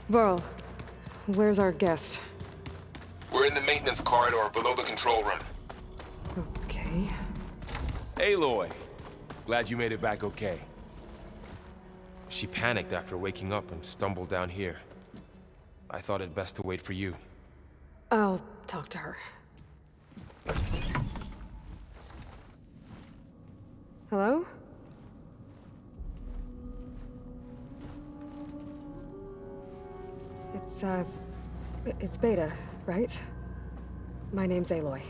Varl, where's our guest? We're in the maintenance corridor below the control room. Okay. Aloy! Glad you made it back okay. She panicked after waking up and stumbled down here. I thought it best to wait for you. I'll talk to her. Hello? It's Beta, right? My name's Aloy.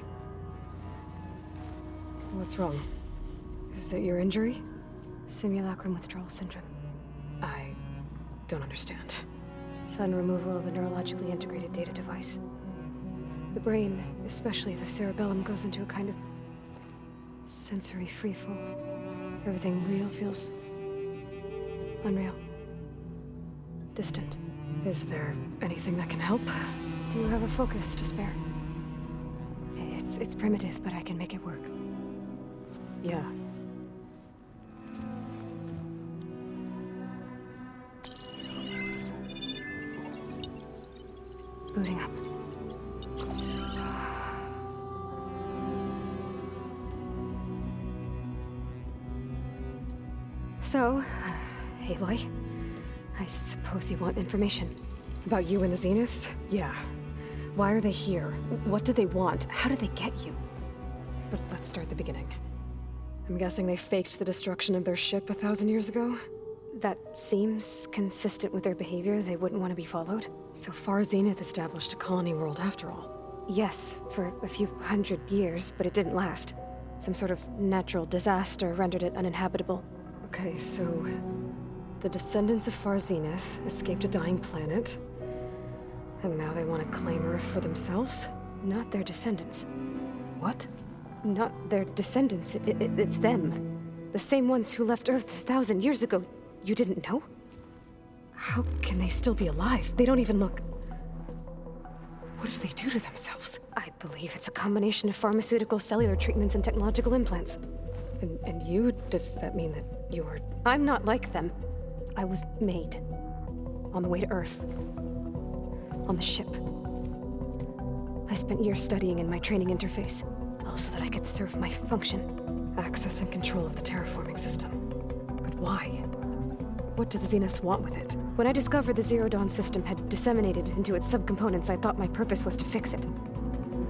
What's wrong? Is it your injury? Simulacrum withdrawal syndrome. I don't understand. Sudden removal of a neurologically integrated data device. The brain, especially the cerebellum, goes into a kind of sensory freefall. Everything real feels unreal. Distant. Is there anything that can help? Do you have a focus to spare? It's primitive, but I can make it work. Yeah. Booting up. So, Aloy, I suppose you want information. About you and the Zeniths? Yeah. Why are they here? What do they want? How did they get you? But let's start at the beginning. I'm guessing they faked the destruction of their ship 1,000 years ago? That seems consistent with their behavior. They wouldn't want to be followed. So far, Zenith established a colony world after all. Yes, for a few hundred years, but it didn't last. Some sort of natural disaster rendered it uninhabitable. Okay, so the descendants of Far Zenith escaped a dying planet, and now they want to claim Earth for themselves? Not their descendants. What? Not their descendants. It's them. The same ones who left Earth 1,000 years ago. You didn't know? How can they still be alive? They don't even look... What did they do to themselves? I believe it's a combination of pharmaceutical, cellular treatments, and technological implants. And you? Does that mean that you're... I'm not like them. I was made. On the way to Earth. On the ship. I spent years studying in my training interface, all so that I could serve my function. Access and control of the terraforming system. But why? What do the Zeniths want with it? When I discovered the Zero Dawn system had disseminated into its subcomponents, I thought my purpose was to fix it.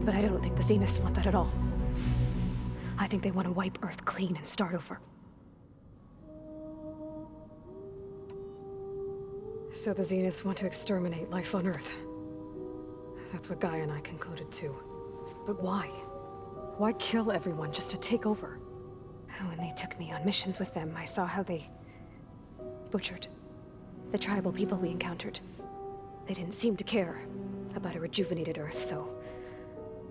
But I don't think the Zeniths want that at all. I think they want to wipe Earth clean and start over. So the Zeniths want to exterminate life on Earth. That's what Gaia and I concluded too. But why? Why kill everyone just to take over? When they took me on missions with them, I saw how they butchered the tribal people we encountered. They didn't seem to care about a rejuvenated Earth, so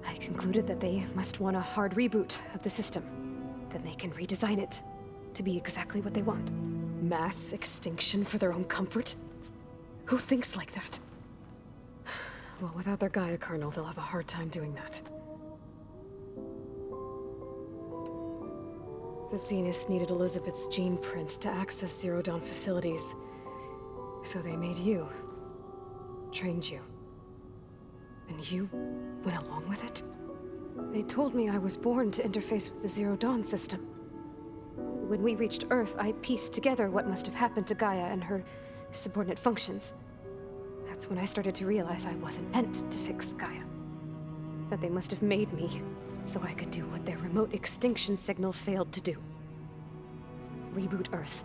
I concluded that they must want a hard reboot of the system. Then they can redesign it to be exactly what they want. Mass extinction for their own comfort? Who thinks like that? Well, without their Gaia kernel, they'll have a hard time doing that. The Zeniths needed Elizabeth's gene print to access Zero Dawn facilities. So they made you. Trained you. And you went along with it? They told me I was born to interface with the Zero Dawn system. When we reached Earth, I pieced together what must have happened to Gaia and her subordinate functions. That's when I started to realize I wasn't meant to fix Gaia. That they must have made me so I could do what their remote extinction signal failed to do. Reboot Earth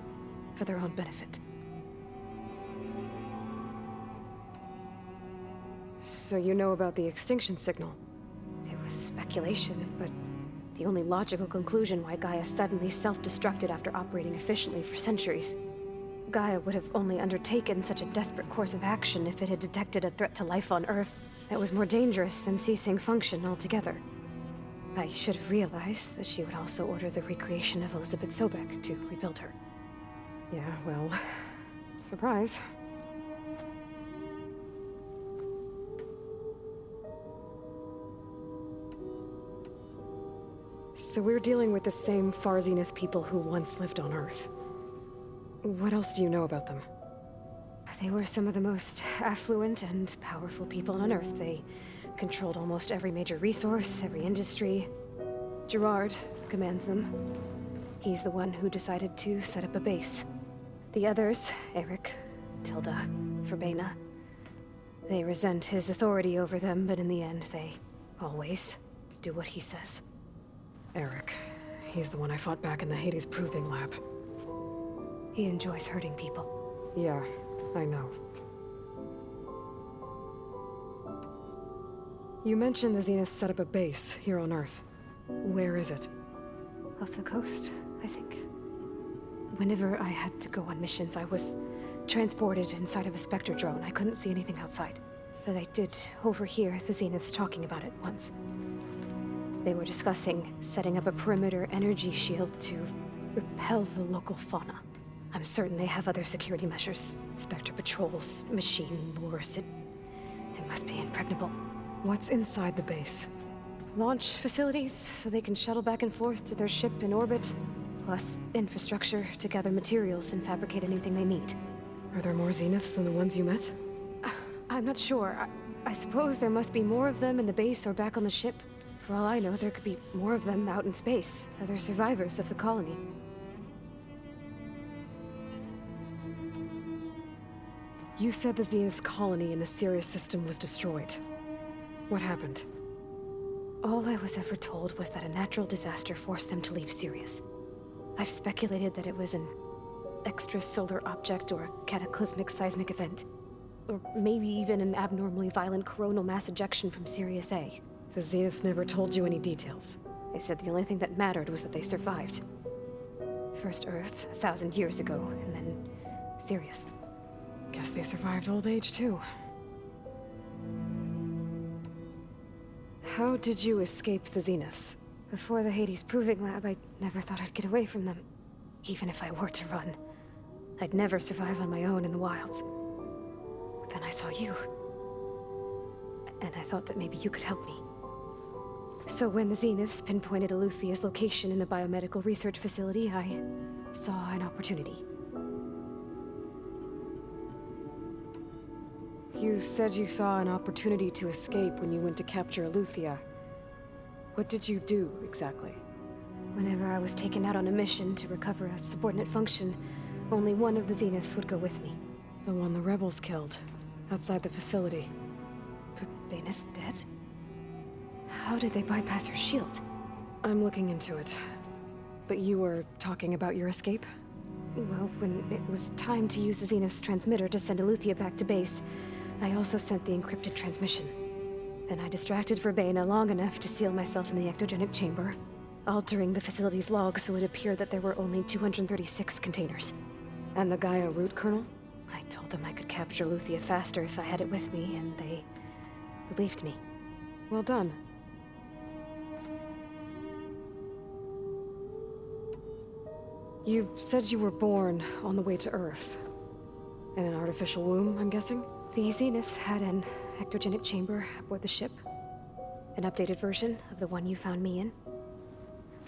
for their own benefit. So you know about the extinction signal? It was speculation, but the only logical conclusion why Gaia suddenly self-destructed after operating efficiently for centuries. Gaia would have only undertaken such a desperate course of action if it had detected a threat to life on Earth that was more dangerous than ceasing function altogether. I should have realized that she would also order the recreation of Elizabeth Sobek to rebuild her. Yeah, well, surprise. So we're dealing with the same Far Zenith people who once lived on Earth. What else do you know about them? They were some of the most affluent and powerful people on Earth. They controlled almost every major resource, every industry. Gerard commands them. He's the one who decided to set up a base. The others, Eric, Tilda, Verbena, they resent his authority over them, but in the end, they always do what he says. Eric. He's the one I fought back in the Hades Proving Lab. He enjoys hurting people. Yeah, I know. You mentioned the Zeniths set up a base here on Earth. Where is it? Off the coast, I think. Whenever I had to go on missions, I was transported inside of a Spectre drone. I couldn't see anything outside. But I did overhear the Zeniths talking about it once. They were discussing setting up a perimeter energy shield to repel the local fauna. I'm certain they have other security measures. Spectre patrols, machine lures. It must be impregnable. What's inside the base? Launch facilities, so they can shuttle back and forth to their ship in orbit. Plus, infrastructure to gather materials and fabricate anything they need. Are there more Zeniths than the ones you met? I'm not sure. I suppose there must be more of them in the base or back on the ship. For all I know, there could be more of them out in space. Other survivors of the colony. You said the Zenith's colony in the Sirius system was destroyed. What happened? All I was ever told was that a natural disaster forced them to leave Sirius. I've speculated that it was an extrasolar object or a cataclysmic seismic event. Or maybe even an abnormally violent coronal mass ejection from Sirius A. The Zeniths never told you any details. They said the only thing that mattered was that they survived. First Earth, 1,000 years ago, and then Sirius. Guess they survived old age, too. How did you escape the Zeniths? Before the Hades Proving Lab, I never thought I'd get away from them. Even if I were to run. I'd never survive on my own in the wilds. But then I saw you. And I thought that maybe you could help me. So when the Zeniths pinpointed Eluthia's location in the biomedical research facility, I saw an opportunity. You said you saw an opportunity to escape when you went to capture Eluthia. What did you do, exactly? Whenever I was taken out on a mission to recover a subordinate function, only one of the Zeniths would go with me. The one the rebels killed, outside the facility. Verbena's dead? How did they bypass her shield? I'm looking into it. But you were talking about your escape? Well, when it was time to use the Zenith's transmitter to send Eluthia back to base, I also sent the encrypted transmission. Then I distracted Verbena long enough to seal myself in the ectogenic chamber, altering the facility's log so it appeared that there were only 236 containers. And the Gaia root kernel? I told them I could capture Eluthia faster if I had it with me, and they believed me. Well done. You said you were born on the way to Earth. In an artificial womb, I'm guessing? The Zeniths had an ectogenic chamber aboard the ship. An updated version of the one you found me in.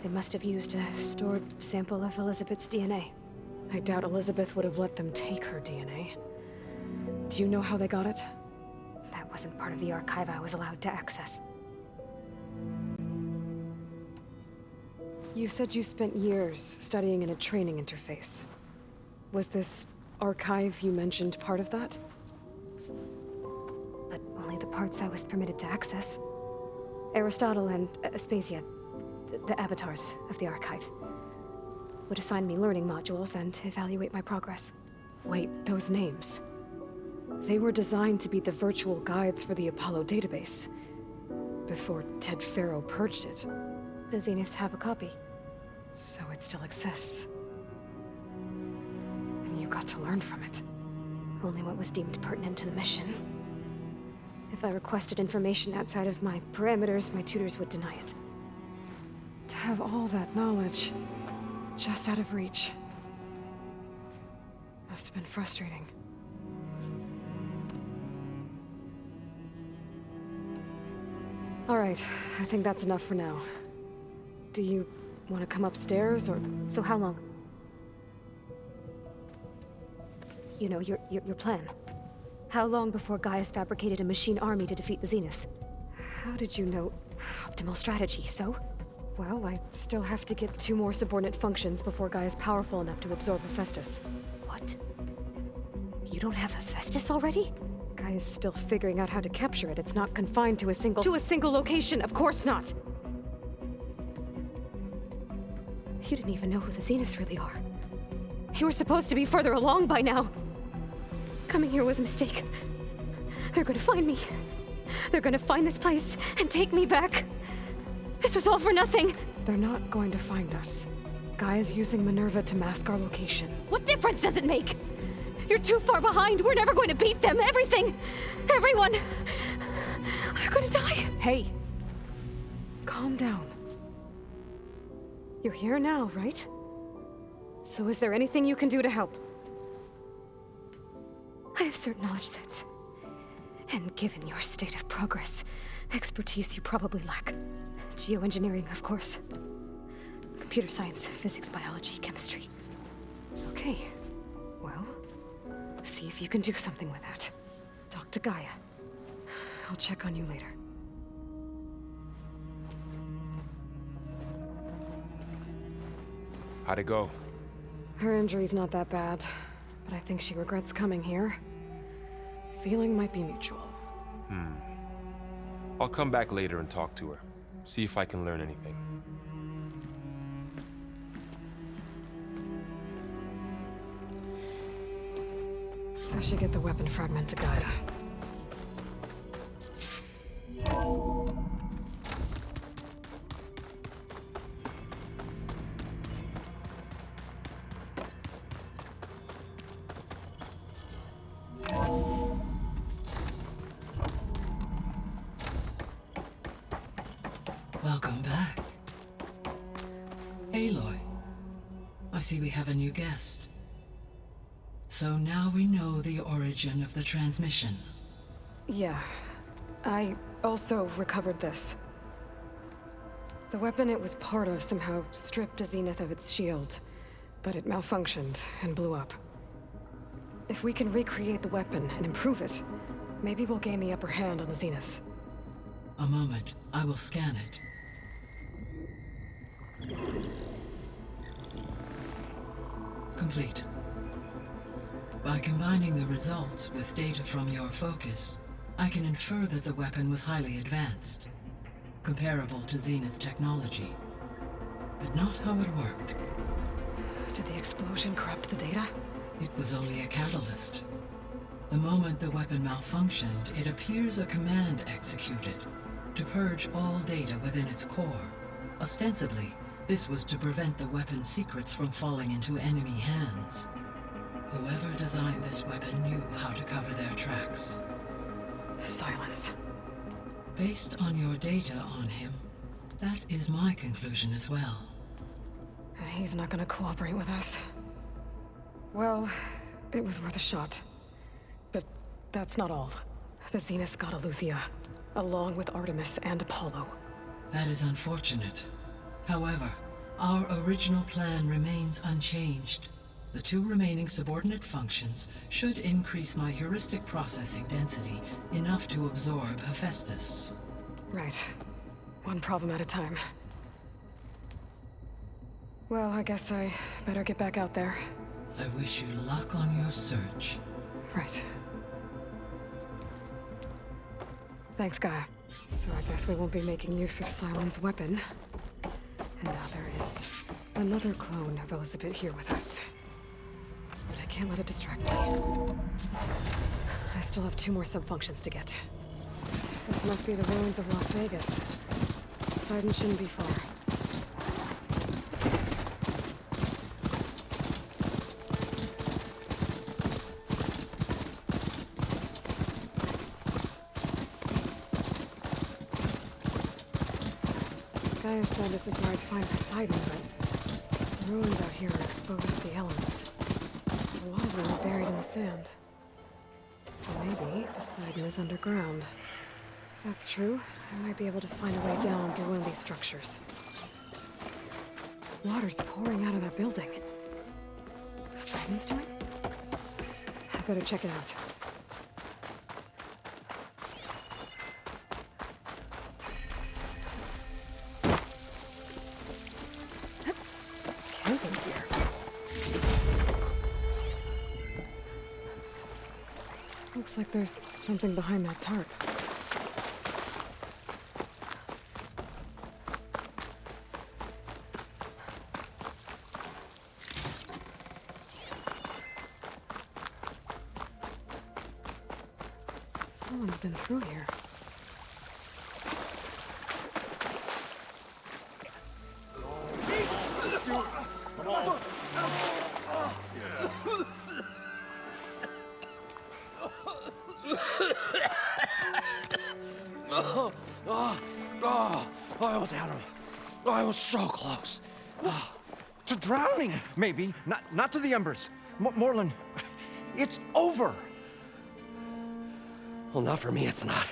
They must have used a stored sample of Elizabeth's DNA. I doubt Elizabeth would have let them take her DNA. Do you know how they got it? That wasn't part of the archive I was allowed to access. You said you spent years studying in a training interface. Was this archive you mentioned part of that? But only the parts I was permitted to access. Aristotle and Aspasia, the avatars of the archive, would assign me learning modules and evaluate my progress. Wait, those names. They were designed to be the virtual guides for the Apollo database. Before Ted Faro purged it. The Zeniths have a copy. So it still exists. And you got to learn from it. Only what was deemed pertinent to the mission. If I requested information outside of my parameters, my tutors would deny it. To have all that knowledge, just out of reach. Must have been frustrating. All right, I think that's enough for now. Do you want to come upstairs, or... So how long? You know, your plan. How long before Gaius fabricated a machine army to defeat the Zeniths? How did you know? Optimal strategy, so? Well, I still have to get 2 more subordinate functions before Gaia is powerful enough to absorb Hephaestus. What? You don't have Hephaestus already? Gaia's still figuring out how to capture it. It's not confined to a single location, of course not! You didn't even know who the Zeniths really are. You were supposed to be further along by now. Coming here was a mistake. They're gonna find me. They're gonna find this place and take me back. This was all for nothing. They're not going to find us. Gaia's using Minerva to mask our location. What difference does it make? You're too far behind. We're never going to beat them. Everything, everyone, are gonna die. Hey, calm down. You're here now, right? So is there anything you can do to help? I have certain knowledge sets. And given your state of progress, expertise you probably lack. Geoengineering, of course. Computer science, physics, biology, chemistry. Okay. Well, see if you can do something with that. Talk to Gaia. I'll check on you later. How'd it go? Her injury's not that bad, but I think she regrets coming here. Feeling might be mutual. I'll come back later and talk to her. See if I can learn anything. I should get the weapon fragment to Gaia. Welcome back. Aloy, I see we have a new guest. So now we know the origin of the transmission. Yeah. I also recovered this. The weapon it was part of somehow stripped a Zenith of its shield, but it malfunctioned and blew up. If we can recreate the weapon and improve it, maybe we'll gain the upper hand on the Zeniths. A moment, I will scan it. Complete. By combining the results with data from your focus, I can infer that the weapon was highly advanced, comparable to Zenith technology, but not how it worked. Did the explosion corrupt the data? It was only a catalyst. The moment the weapon malfunctioned, it appears a command executed to purge all data within its core. Ostensibly, this was to prevent the weapon's secrets from falling into enemy hands. Whoever designed this weapon knew how to cover their tracks. Silence. Based on your data on him, that is my conclusion as well. And he's not gonna cooperate with us. Well, it was worth a shot. But that's not all. The Zeniths got Aletheia, along with Artemis and Apollo. That is unfortunate. However, our original plan remains unchanged. The 2 remaining subordinate functions should increase my heuristic processing density enough to absorb Hephaestus. Right. One problem at a time. Well, I guess I better get back out there. I wish you luck on your search. Right. Thanks, Gaia. So I guess we won't be making use of Cylon's weapon. And now there is another clone of Elizabeth here with us. But I can't let it distract me. I still have 2 more sub-functions to get. This must be the ruins of Las Vegas. Poseidon shouldn't be far. Gaia said this is where I'd find Poseidon, but the ruins out here are exposed to the elements. A lot of them are buried in the sand. So maybe Poseidon is underground. If that's true, I might be able to find a way down through one of these structures. Water's pouring out of that building. Poseidon's doing? I better check it out. Looks like there's something behind that tarp. Someone's been through here. I almost had him. I was so close. To drowning, maybe. Not to the embers. Morlund, it's over. Well, not for me, it's not.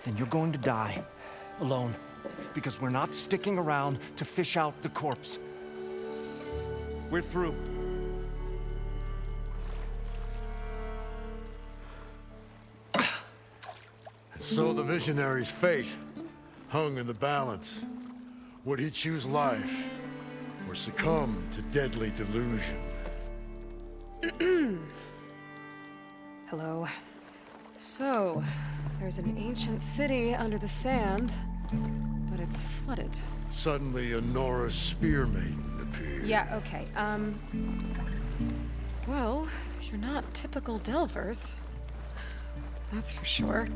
Then you're going to die. Alone. Because we're not sticking around to fish out the corpse. We're through. So the visionary's fate hung in the balance. Would he choose life or succumb to deadly delusion? Hello. So, there's an ancient city under the sand, but it's flooded. Suddenly, a Nora spear maiden appeared. Yeah, okay. Well, you're not typical Delvers. That's for sure.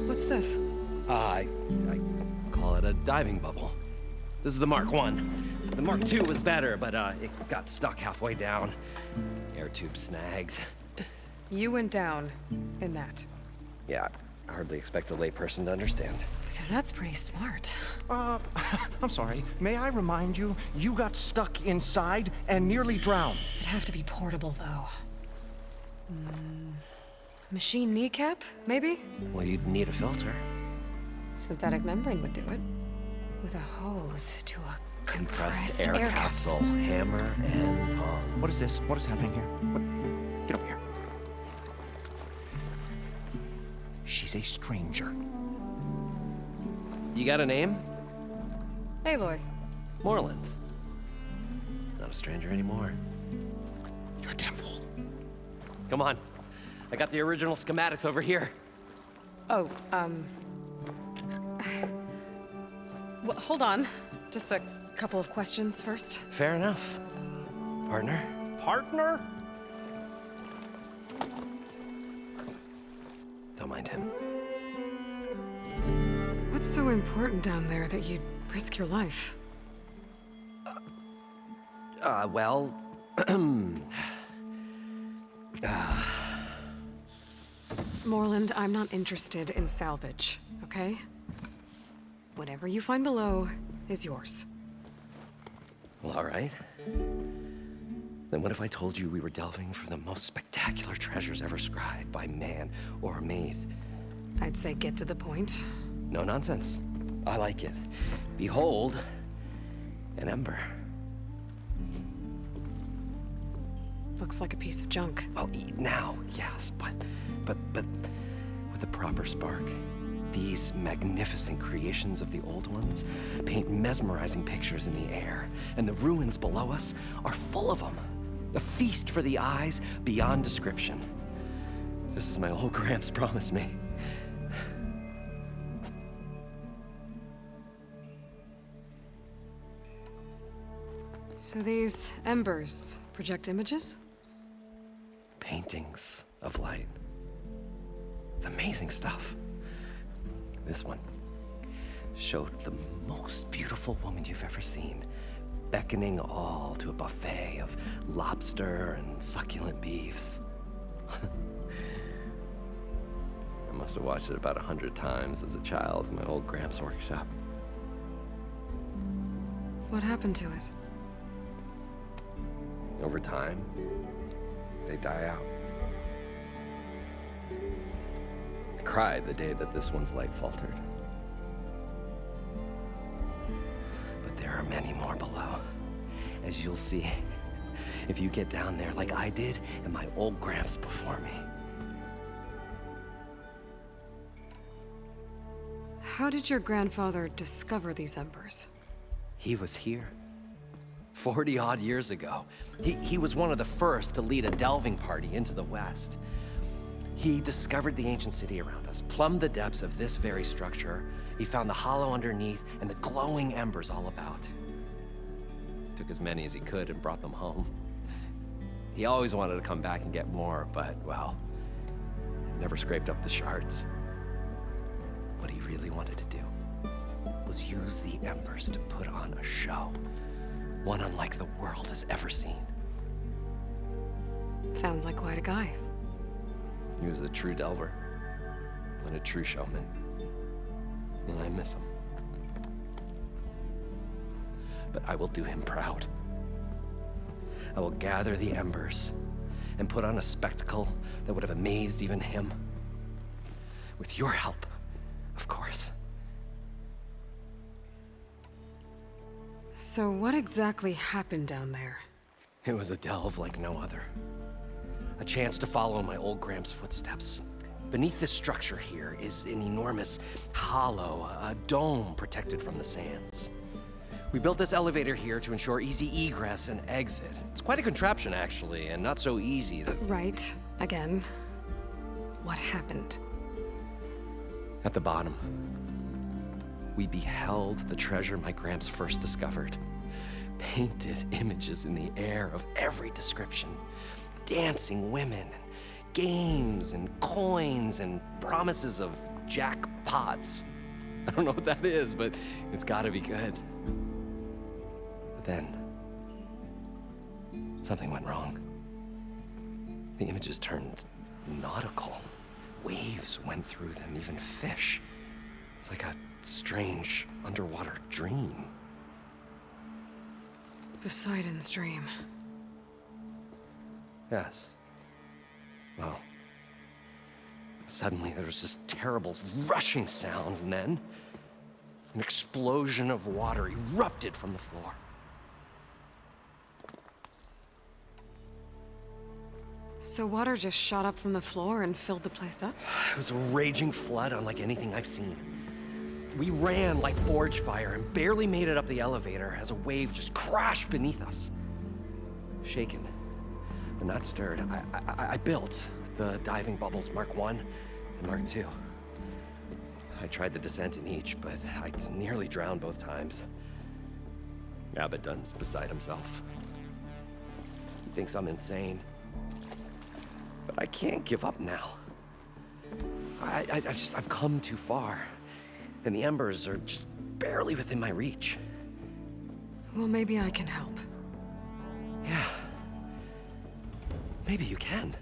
What's this? I call it a diving bubble. This is the Mark 1. The Mark 2 was better, but it got stuck halfway down. Air tube snagged. You went down in that. Yeah, I hardly expect a layperson to understand. Because that's pretty smart. I'm sorry. May I remind you, you got stuck inside and nearly drowned. It'd have to be portable, though. Machine kneecap, maybe? Well, you'd need a filter. Synthetic membrane would do it. With a hose to a compressed Air capsule, hammer, and tongs. What is this? What is happening here? Get over here. She's a stranger. You got a name? Aloy. Moreland. Not a stranger anymore. You're a damn fool. Come on. I got the original schematics over here. Oh, well, hold on. Just a couple of questions first. Fair enough. Partner? Partner? Don't mind him. What's so important down there that you'd risk your life? Well... Moreland, I'm not interested in salvage, okay? Whatever you find below is yours. Well, all right. Then what if I told you we were delving for the most spectacular treasures ever scribed by man or maid? I'd say get to the point. No nonsense. I like it. Behold, an ember. Looks like a piece of junk. Well, now, yes, but with a proper spark. These magnificent creations of the old ones paint mesmerizing pictures in the air, and the ruins below us are full of them. A feast for the eyes beyond description. Just as my old Gramps promised me. So these embers project images? Paintings of light. It's amazing stuff. This one showed the most beautiful woman you've ever seen, beckoning all to a buffet of lobster and succulent beefs. I must have watched it about 100 times as a child in my old Gramps workshop. What happened to it? Over time, they die out. I cried the day that this one's light faltered. But there are many more below, as you'll see if you get down there like I did and my old Gramps before me. How did your grandfather discover these embers? He was here. 40-odd years ago. He was one of the first to lead a delving party into the West. He discovered the ancient city around us, plumbed the depths of this very structure. He found the hollow underneath and the glowing embers all about. Took as many as he could and brought them home. He always wanted to come back and get more, but, well, never scraped up the shards. What he really wanted to do was use the embers to put on a show, one unlike the world has ever seen. Sounds like quite a guy. He was a true delver and a true showman, and I miss him. But I will do him proud. I will gather the embers and put on a spectacle that would have amazed even him. With your help, of course. So what exactly happened down there? It was a delve like no other. A chance to follow my old Gram's footsteps. Beneath this structure here is an enormous hollow, a dome protected from the sands. We built this elevator here to ensure easy egress and exit. It's quite a contraption, actually, and not so easy to... Right. Again. What happened? At the bottom, we beheld the treasure my Gramps first discovered. Painted images in the air of every description. Dancing women, games and coins and promises of jackpots. I don't know what that is, but it's gotta be good. But then, something went wrong. The images turned nautical. Waves went through them, even fish. It's like a strange underwater dream. Poseidon's dream. Yes. Well, suddenly there was this terrible rushing sound, and then an explosion of water erupted from the floor. So water just shot up from the floor and filled the place up? It was a raging flood unlike anything I've seen. We ran like forge fire and barely made it up the elevator as a wave just crashed beneath us. Shaken, but not stirred, I built the diving bubbles Mark I and Mark II. I tried the descent in each, but I nearly drowned both times. Abaddon's beside himself. He thinks I'm insane. But I can't give up now. I've come too far. And the embers are just barely within my reach. Well, maybe I can help. Yeah. Maybe you can.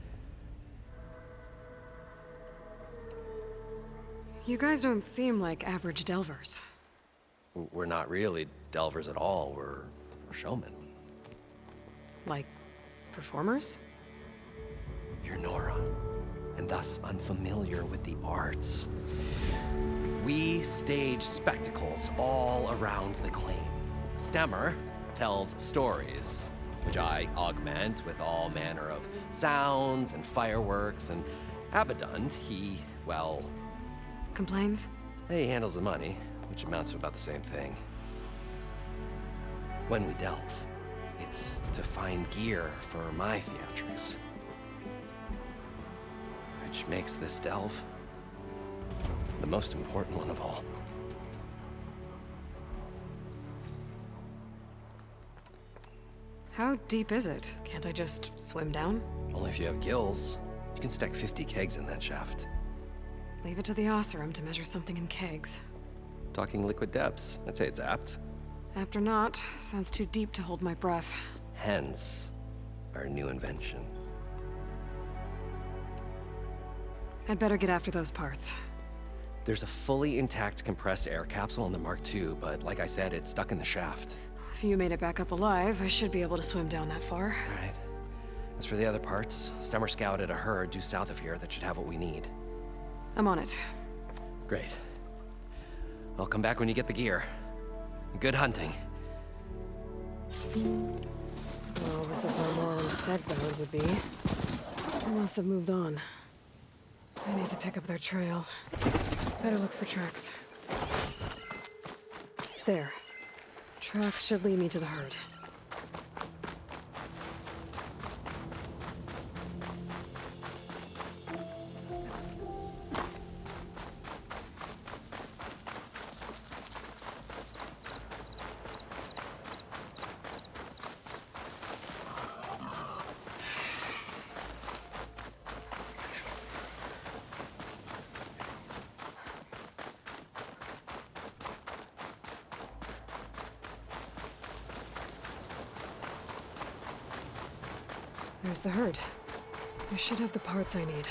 You guys don't seem like average delvers. We're not really delvers at all. We're showmen. Like, performers? You're Nora, and thus unfamiliar with the arts. We stage spectacles all around the claim. Stemmer tells stories, which I augment with all manner of sounds and fireworks, and Abaddon, he, well... Complains? He handles the money, which amounts to about the same thing. When we delve, it's to find gear for my theatrics. Which makes this delve the most important one of all. How deep is it? Can't I just swim down? Only if you have gills. You can stack 50 kegs in that shaft. Leave it to the Osserum to measure something in kegs. Talking liquid depths, I'd say it's apt. Apt or not, sounds too deep to hold my breath. Hence, our new invention. I'd better get after those parts. There's a fully intact compressed air capsule in the Mark II, but like I said, it's stuck in the shaft. If you made it back up alive, I should be able to swim down that far. All right. As for the other parts, Stemmer scouted a herd due south of here that should have what we need. I'm on it. Great. I'll come back when you get the gear. Good hunting. Well, this is where Lauren said the road would be. They must have moved on. I need to pick up their trail. Better look for tracks. There. Tracks should lead me to the herd. There's the herd. I should have the parts I need.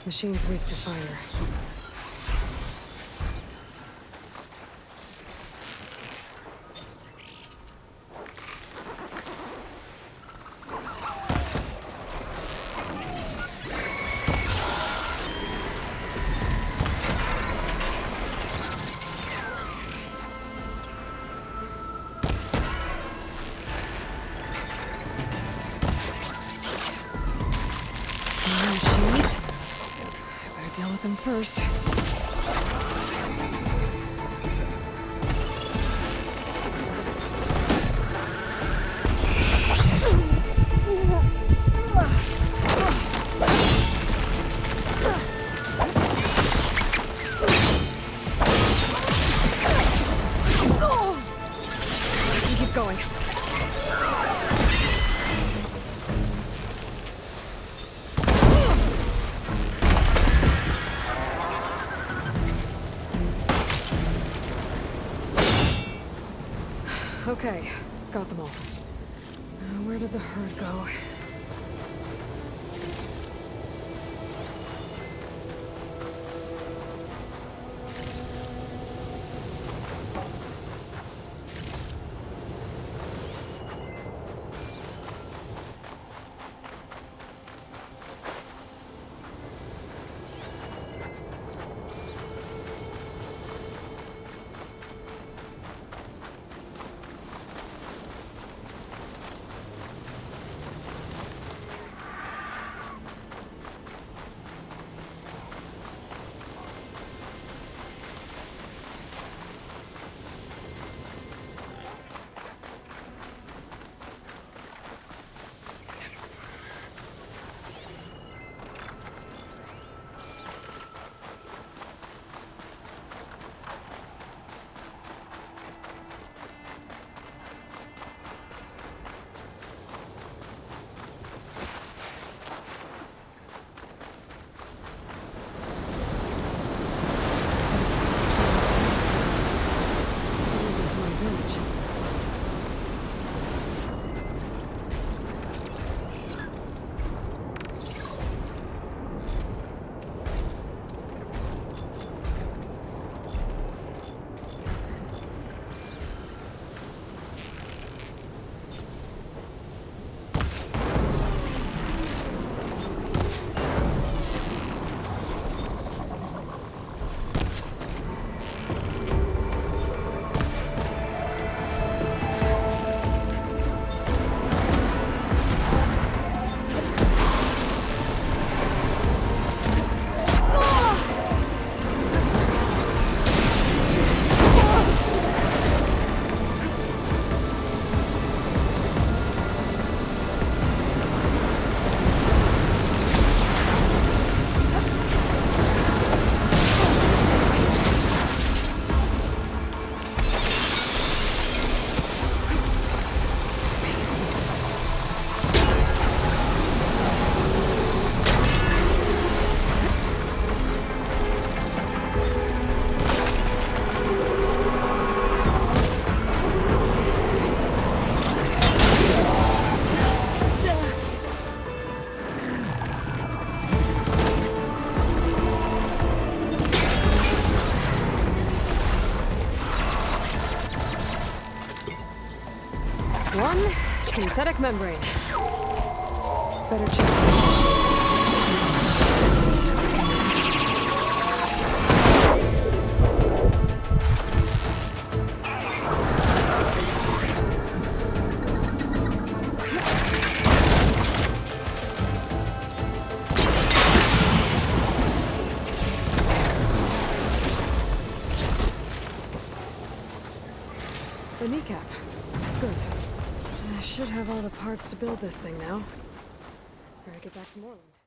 Machine's weak to fire. Machines. Better deal with them first. Keep going. Okay, got them all. Where did the herd go? One synthetic membrane. Better check. The kneecap. Good. I should have all the parts to build this thing now. Better get back to Moreland.